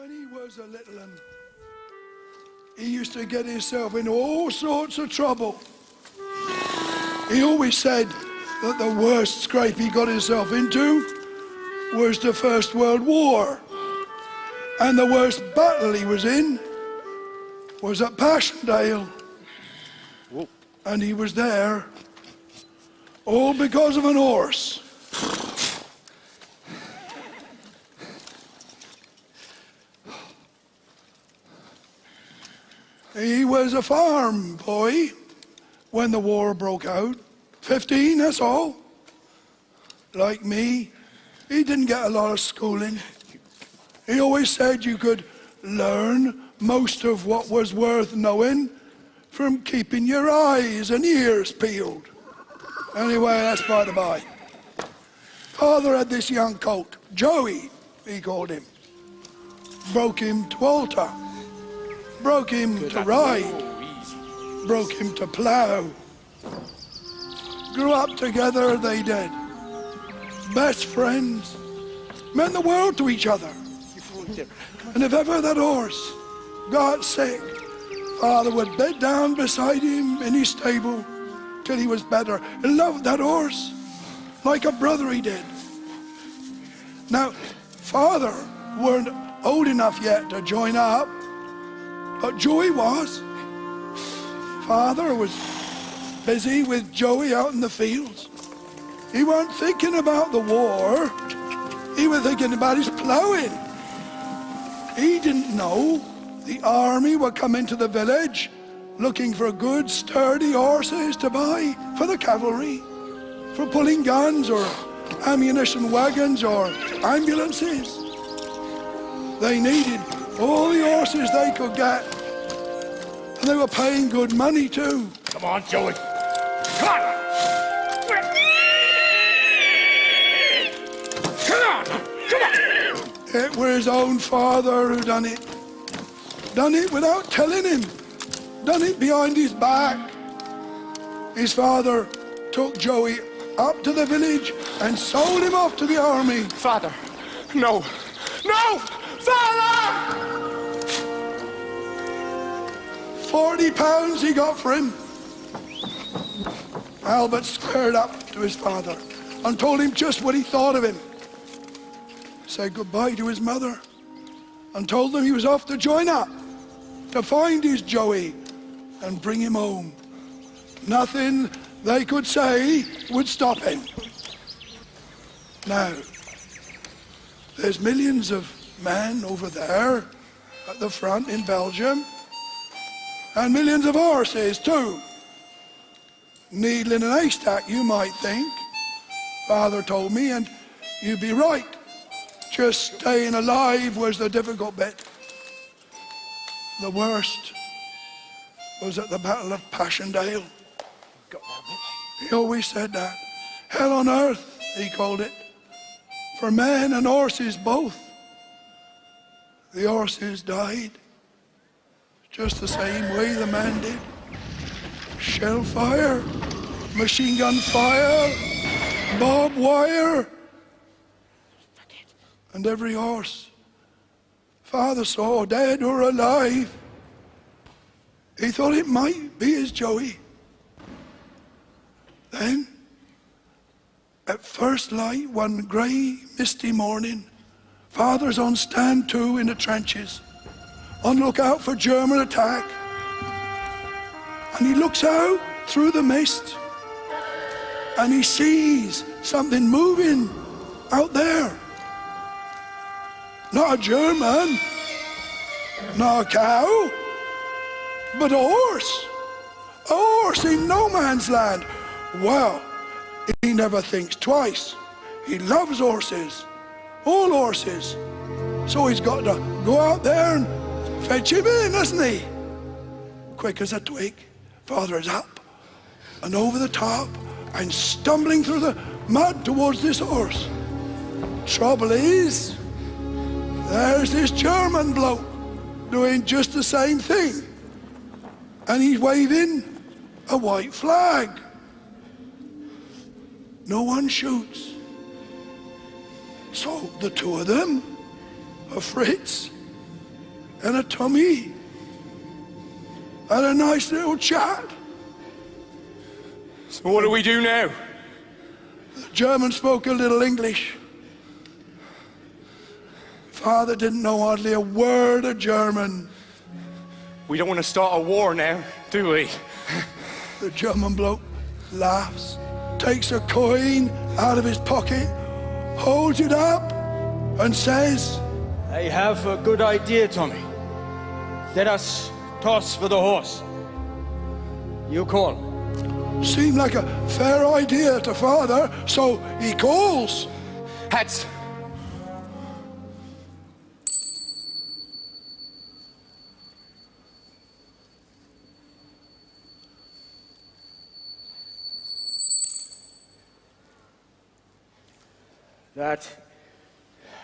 When he was a little un, he used to get himself in all sorts of trouble. He always said that the worst scrape he got himself into was the First World War. And the worst battle he was in was at Passendale. Whoa. And he was there all because of an horse. He was a farm boy when the war broke out. 15, that's all. Like me, he didn't get a lot of schooling. He always said you could learn most of what was worth knowing from keeping your eyes and ears peeled. Anyway, that's by the by. Father had this young colt, Joey, he called him. Broke him to alter. Broke him to ride, broke him to plough. Grew up together, they did. Best friends, meant the world to each other. And if ever that horse got sick, Father would bed down beside him in his stable till he was better. He loved that horse like a brother he did. Now, Father weren't old enough yet to join up, but Joey was. Father was busy with Joey out in the fields. He weren't thinking about the war. He was thinking about his ploughing. He didn't know the army would come into the village looking for good, sturdy horses to buy for the cavalry, for pulling guns or ammunition wagons or ambulances. They needed all the horses they could get, and they were paying good money too. Come on, Joey. Come on! Come on! Come on! It was his own father who done it. Done it without telling him. Done it behind his back. His father took Joey up to the village and sold him off to the army. Father, no. No! Father! £40 he got for him. Albert squared up to his father and told him just what he thought of him. Said goodbye to his mother and told them he was off to join up to find his Joey and bring him home. Nothing they could say would stop him. Now, there's millions of men over there at the front in Belgium, and millions of horses too. Needle in an haystack, you might think. Father told me, and you'd be right. Just staying alive was the difficult bit. The worst was at the Battle of Passendale. He always said that. Hell on earth, he called it. For men and horses both. The horses died just the same way the man did. Shell fire, machine gun fire, barbed wire, and every horse Father saw, dead or alive, he thought it might be his Joey. Then, at first light one grey, misty morning, Father's on stand 2 in the trenches, on lookout for German attack. And he looks out through the mist and he sees something moving out there. Not a German, not a cow, but a horse. A horse in no man's land. Well, he never thinks twice. He loves horses, all horses. So he's got to go out there and fetch him in, hasn't he? Quick as a twig, Father is up and over the top and stumbling through the mud towards this horse. Trouble is, there's this German bloke doing just the same thing. And he's waving a white flag. No one shoots. So the two of them, Fritz and a tummy, and a nice little chat. So what do we do now? The German spoke a little English. Father didn't know hardly a word of German. We don't want to start a war now, do we? The German bloke laughs, takes a coin out of his pocket, holds it up, and says, I have a good idea, Tommy. Let us toss for the horse. You call. seemed like a fair idea to Father, so he calls. Heads. That,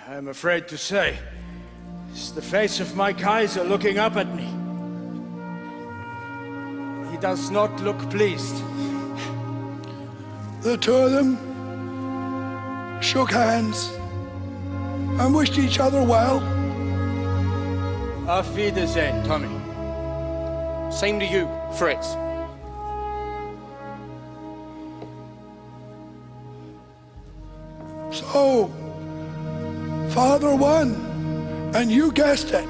I'm afraid to say, is the face of my Kaiser looking up at me. He does not look pleased. The two of them shook hands and wished each other well. Auf Wiedersehen, Tommy. Same to you, Fritz. So, Father won, and you guessed it.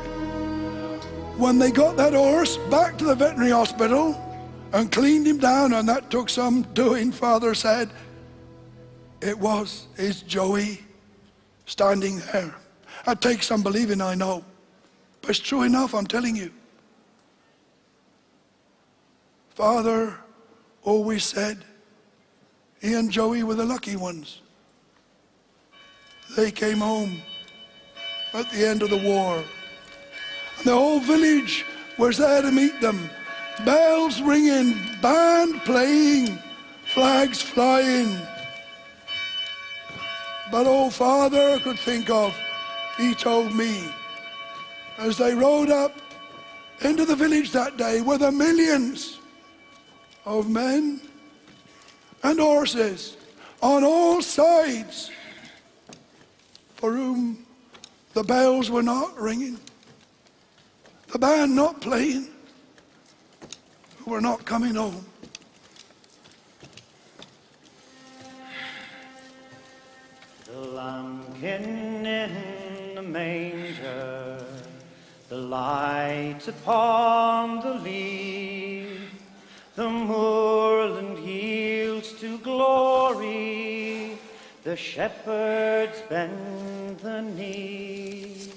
When they got that horse back to the veterinary hospital and cleaned him down, and that took some doing, Father said, it was his Joey standing there. That takes some believing, I know, but it's true enough, I'm telling you. Father always said he and Joey were the lucky ones. They came home at the end of the war. And the whole village was there to meet them. Bells ringing, band playing, flags flying. But all Father could think of, he told me, as they rode up into the village that day were the millions of men and horses on all sides, for whom the bells were not ringing, the band not playing, who were not coming home. The lambkin in the manger, the light upon the lea, the moorland yields to glory, the shepherds bend the knee.